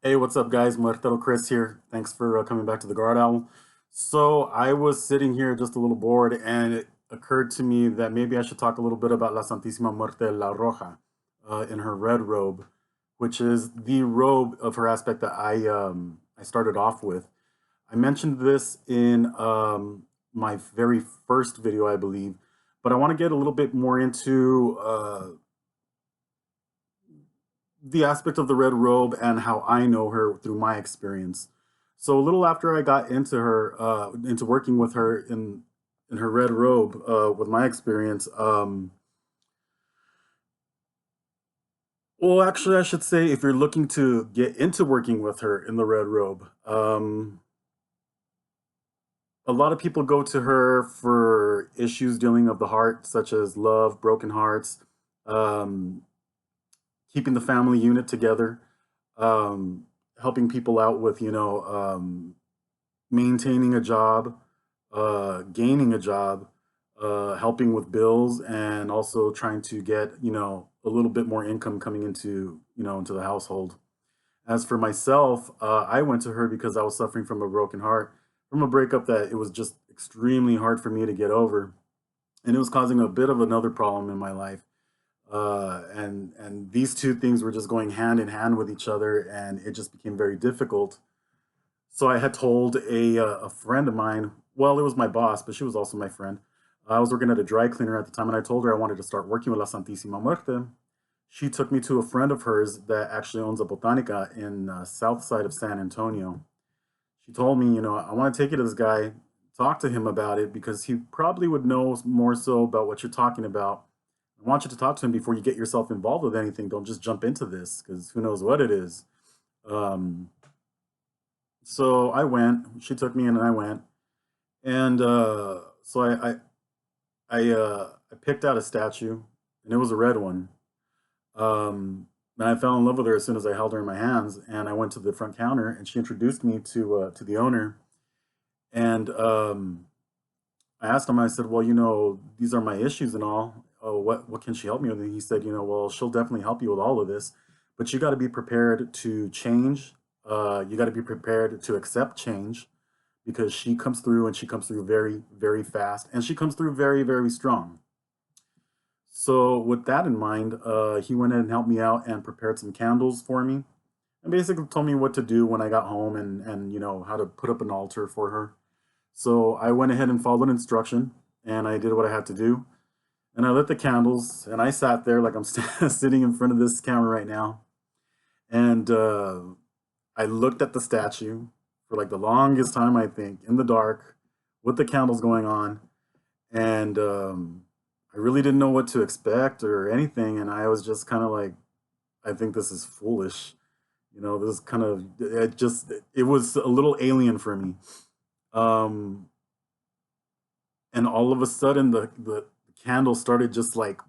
Hey, what's up, guys? Muertero Chris here. Thanks for coming back to the Guard Owl. So, I was sitting here just a little bored, and it occurred to me that maybe I should talk a little bit about La Santisma Muerte, La Roja, in her red robe, which is the robe of her aspect that I started off with. I mentioned this in my very first video, I believe, but I want to get a little bit more into the aspect of the red robe and how I know her through my experience. So a little after I got into into working with her in her red robe, with my experience. Well, actually, I should say if you're looking to get into working with her in the red robe, a lot of people go to her for issues dealing of the heart, such as love, broken hearts, um, keeping the family unit together, um, helping people out with maintaining a job, gaining a job, helping with bills, and also trying to get a little bit more income coming into into the household. As for myself, I went to her because I was suffering from a broken heart, from a breakup that it was just extremely hard for me to get over, and it was causing a bit of another problem in my life. And these two things were just going hand in hand with each other, and it just became very difficult. So I had told a friend of mine, well, it was my boss, but she was also my friend. I was working at a dry cleaner at the time, and I told her I wanted to start working with La Santisima Muerte. She took me to a friend of hers that actually owns a botanica in south side of San Antonio. She told me, I want to take you to this guy, talk to him about it because he probably would know more so about what you're talking about. I want you to talk to him before you get yourself involved with anything. Don't just jump into this because who knows what it is. Um, so I went. She took me in, and I went. And so I picked out a statue, and it was a red one. And I fell in love with her as soon as I held her in my hands. And I went to the front counter, and she introduced me to the owner. And I asked him. I said, "Well, these are my issues and all. Oh, what can she help me with?" And he said, "Well, she'll definitely help you with all of this, but you got to be prepared to change. You got to be prepared to accept change." Because she comes through, and she comes through very, very fast, and she comes through very, very strong. So with that in mind, he went in and helped me out and prepared some candles for me, and basically told me what to do when I got home, and how to put up an altar for her. So I went ahead and followed instruction, and I did what I had to do, and I lit the candles, and I sat there like I'm sitting in front of this camera right now, and I looked at the statue for like the longest time, I think, in the dark with the candles going on. And I really didn't know what to expect or anything. And I was just kind of like, I think this is foolish. This is kind of, it was a little alien for me. Um, and all of a sudden, the candles started just like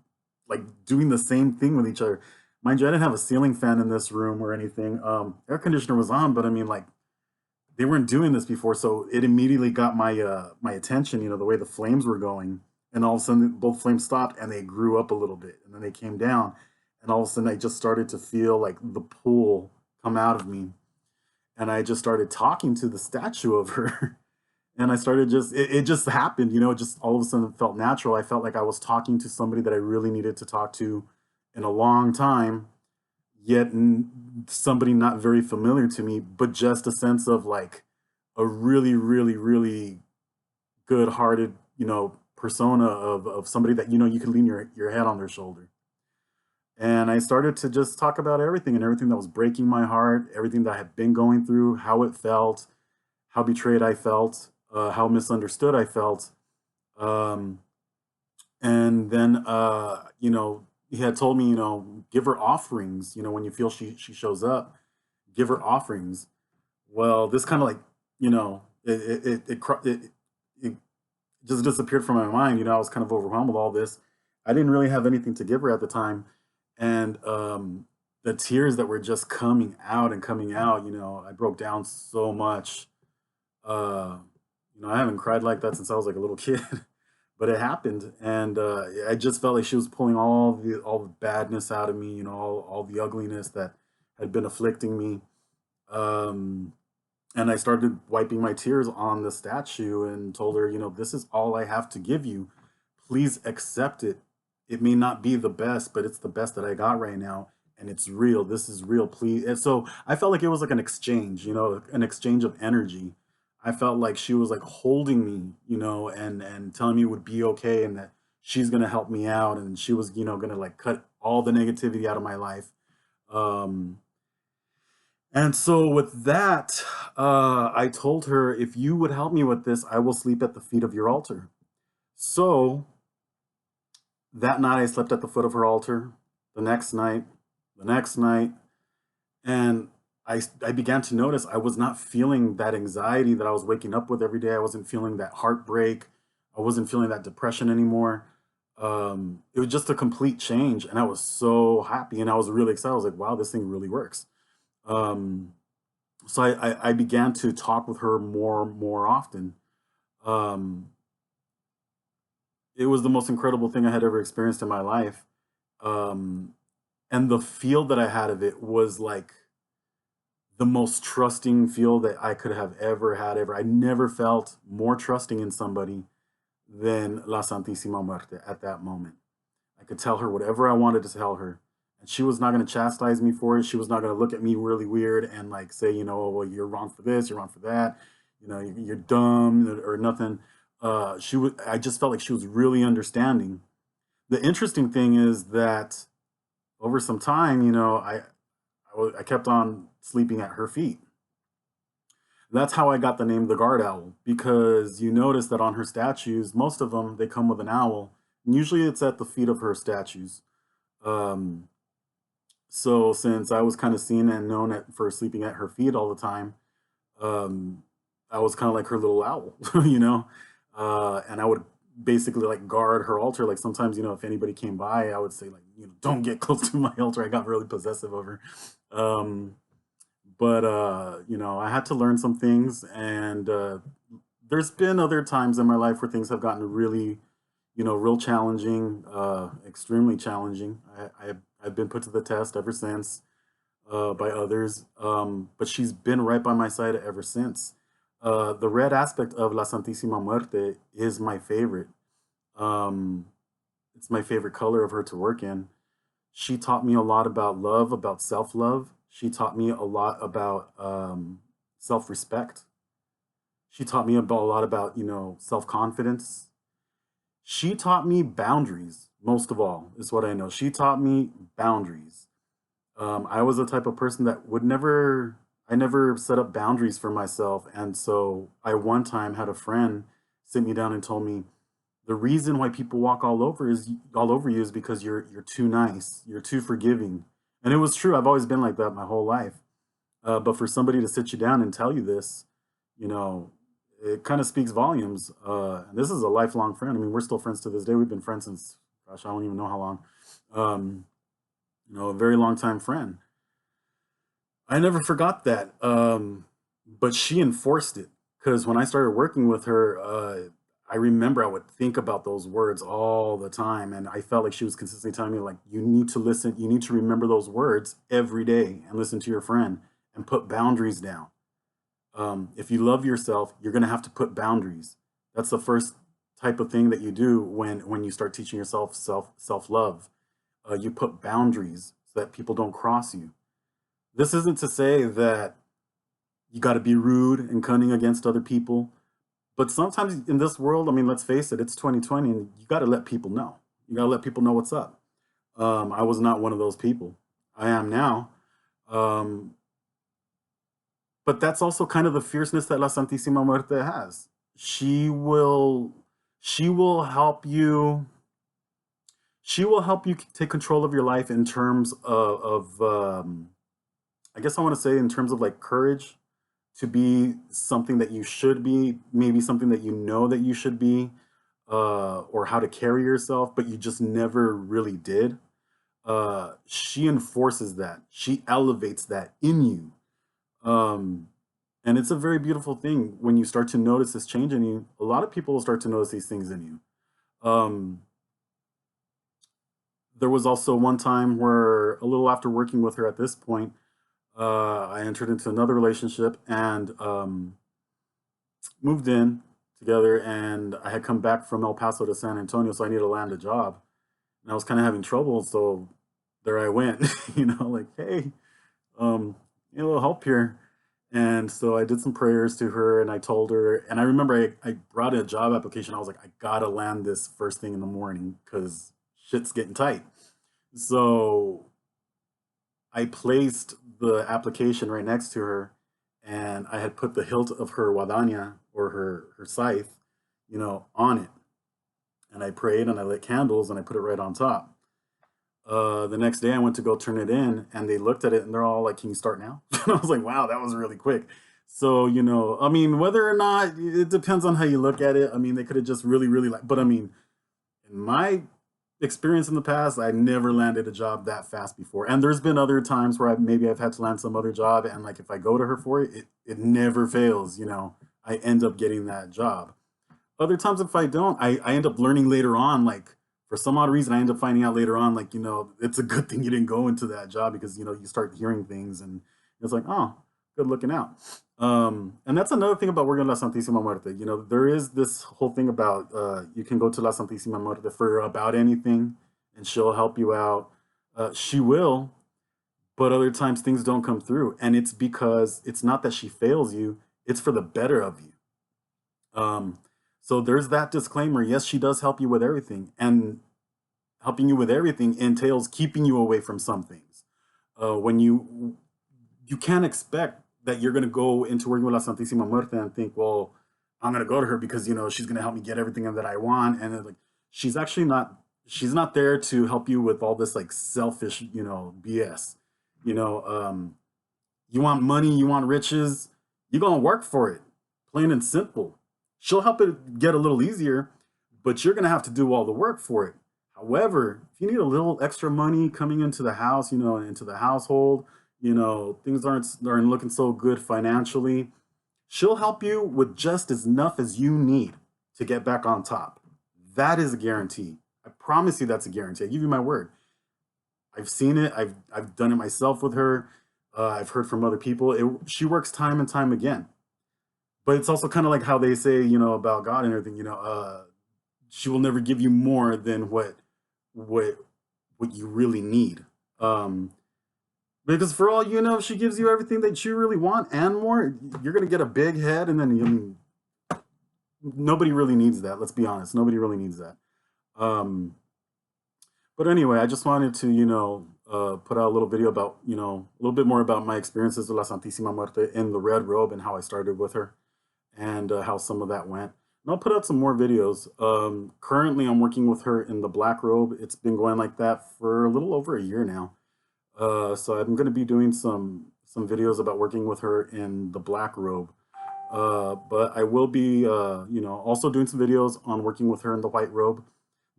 doing the same thing with each other. Mind you, I didn't have a ceiling fan in this room or anything. Air conditioner was on, but I mean, like, they weren't doing this before, so it immediately got my attention. The way the flames were going, and all of a sudden both flames stopped and they grew up a little bit, and then they came down, and all of a sudden I just started to feel like the pull come out of me, and I just started talking to the statue of her. And I started it just happened, it just all of a sudden felt natural. I felt like I was talking to somebody that I really needed to talk to in a long time, yet somebody not very familiar to me, but just a sense of like a really, really, really good-hearted, persona of somebody that you can lean your head on their shoulder. And I started to just talk about everything and everything that was breaking my heart, everything that I had been going through, how it felt, how betrayed I felt, how misunderstood I felt. Um, and then he had told me, give her offerings, when you feel she shows up, give her offerings. Well, this kind of like, it just disappeared from my mind. I was kind of overwhelmed with all this. I didn't really have anything to give her at the time, and the tears that were just coming out and coming out, I broke down so much. uh I haven't cried like that since I was like a little kid. But it happened, and I just felt like she was pulling all the badness out of me, all the ugliness that had been afflicting me. Um, and I started wiping my tears on the statue and told her, this is all I have to give you. Please accept it. It may not be the best, but it's the best that I got right now. And it's real. This is real. Please. And so I felt like it was like an exchange, an exchange of energy. I felt like she was like holding me, and telling me it would be okay and that she's gonna help me out and she was, gonna like cut all the negativity out of my life. Um, and so with that, I told her, if you would help me with this, I will sleep at the feet of your altar. So that night I slept at the foot of her altar. The next night, the next night, and I began to notice I was not feeling that anxiety that I was waking up with every day. I wasn't feeling that heartbreak. I wasn't feeling that depression anymore. It was just a complete change, and I was so happy, and I was really excited. I was like, "Wow, this thing really works." Um, so I began to talk with her more often. Um, it was the most incredible thing I had ever experienced in my life. Um, and the feel that I had of it was like the most trusting feel that I could have ever had ever. I never felt more trusting in somebody than La Santisima Muerte at that moment. I could tell her whatever I wanted to tell her. And she was not going to chastise me for it. She was not going to look at me really weird and like say, "Oh, well, you're wrong for this, you're wrong for that, you're dumb or nothing." She would. I just felt like she was really understanding. The interesting thing is that over some time, I kept on sleeping at her feet. That's how I got the name the guard owl, because you notice that on her statues, most of them they come with an owl. And usually it's at the feet of her statues. Um, so since I was kind of seen and known for sleeping at her feet all the time, um, I was kind of like her little owl, and I would basically like guard her altar. Like sometimes, if anybody came by, I would say like, don't get close to my altar. I got really possessive over. Um, but I had to learn some things, and there's been other times in my life where things have gotten really, real challenging, extremely challenging. I've been put to the test ever since, by others, but she's been right by my side ever since. The red aspect of La Santísima Muerte is my favorite. Um, it's my favorite color of her to work in. She taught me a lot about love, about self love. She taught me a lot about self respect. She taught me about a lot about, self confidence. She taught me boundaries, most of all, is what I know. She taught me boundaries. I was the type of person that I never set up boundaries for myself. And so I one time had a friend sit me down and told me, the reason why people walk all over you is because you're too nice, you're too forgiving. And it was true. I've always been like that my whole life. But for somebody to sit you down and tell you this, you know, it kind of speaks volumes. And this is a lifelong friend. I mean, we're still friends to this day. We've been friends since, gosh, I don't even know how long. Um, a very long time friend. I never forgot that. But she enforced it, because when I started working with her, I remember I would think about those words all the time, and I felt like she was consistently telling me, like, you need to listen, you need to remember those words every day and listen to your friend and put boundaries down. If you love yourself, you're going to have to put boundaries. That's the first type of thing that you do when you start teaching yourself self love. You put boundaries so that people don't cross you. This isn't to say that you got to be rude and cunning against other people, but sometimes in this world, I mean, let's face it, it's 2020, and you got to let people know. You got to let people know what's up. I was not one of those people. I am now. Um, but that's also kind of the fierceness that La Santísima Muerte has. She will, she will help you. She will help you take control of your life in terms of I guess I want to say in terms of like courage to be something that you should be, maybe something that you know that you should be, or how to carry yourself, but you just never really did. She enforces that. She elevates that in you. Um, and it's a very beautiful thing when you start to notice this change in you. A lot of people will start to notice these things in you. There was also one time where, a little after working with her at this point, I entered into another relationship and moved in together. And I had come back from El Paso to San Antonio, so I needed to land a job. And I was kind of having trouble, so there I went. Like, hey, need a little help here. And so I did some prayers to her and I told her, and I remember I brought in a job application. I was like, I gotta land this first thing in the morning because shit's getting tight. So I placed the application right next to her and I had put the hilt of her guadaña or her scythe, on it. And I prayed and I lit candles and I put it right on top. The next day I went to go turn it in and they looked at it and they're all like, can you start now? And I was like, wow, that was really quick. So, I mean, whether or not, it depends on how you look at it. I mean, they could have just really, really like, but I mean, in my experience in the past, I never landed a job that fast before. And there's been other times where maybe I've had to land some other job. And like, if I go to her for it, it never fails, I end up getting that job. Other times, if I don't, I end up learning later on, like, for some odd reason, I end up finding out later on, like, it's a good thing you didn't go into that job because, you start hearing things and it's like, oh, good looking out. And that's another thing about working La Santisima Muerte. There is this whole thing about you can go to La Santisima Muerte for about anything and she'll help you out. She will, but other times things don't come through. And it's because it's not that she fails you, it's for the better of you. So there's that disclaimer. Yes, she does help you with everything, and helping you with everything entails keeping you away from some things. When you can't expect that you're going to go into working with La Santisima Muerte and think, well, I'm going to go to her because she's going to help me get everything that I want, and like she's actually not. She's not there to help you with all this like selfish, BS. You know, um, you want money, you want riches, you're gonna work for it, plain and simple. She'll help it get a little easier, but you're gonna have to do all the work for it. However, if you need a little extra money coming into the house, into the household, things aren't looking so good financially, she'll help you with just as enough as you need to get back on top. That is a guarantee. I promise you that's a guarantee. I give you my word. I've seen it. I've done it myself with her. I've heard from other people. She works time and time again. But it's also kind of like how they say, about God and everything. She will never give you more than what what you really need. Um, because for all you know, if she gives you everything that you really want and more, you're gonna get a big head, and then I mean, nobody really needs that. Let's be honest. Nobody really needs that. Um, but anyway, I just wanted to, put out a little video about, a little bit more about my experiences with La Santisima Muerte in the red robe and how I started with her and how some of that went. And I'll put out some more videos. Currently, I'm working with her in the black robe. It's been going like that for a little over a year now. So I'm going to be doing some videos about working with her in the black robe. But I will be, also doing some videos on working with her in the white robe.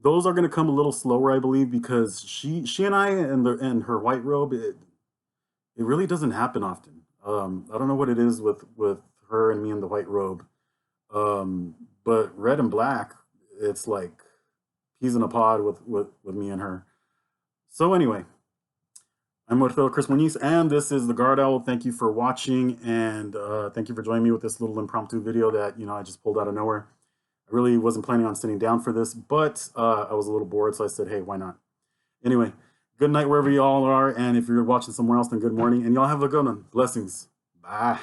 Those are going to come a little slower, I believe, because she and I and her white robe, it really doesn't happen often. I don't know what it is with her and me in the white robe. But red and black, it's like peas in a pod with me and her. So anyway, I'm Muertero Chris Muñiz, and this is the Guard Owl. Thank you for watching, and thank you for joining me with this little impromptu video that I just pulled out of nowhere. I really wasn't planning on sitting down for this, but I was a little bored, so I said, hey, why not? Anyway, good night wherever y'all are, and if you're watching somewhere else, then good morning, and y'all have a good one. Blessings. Bye.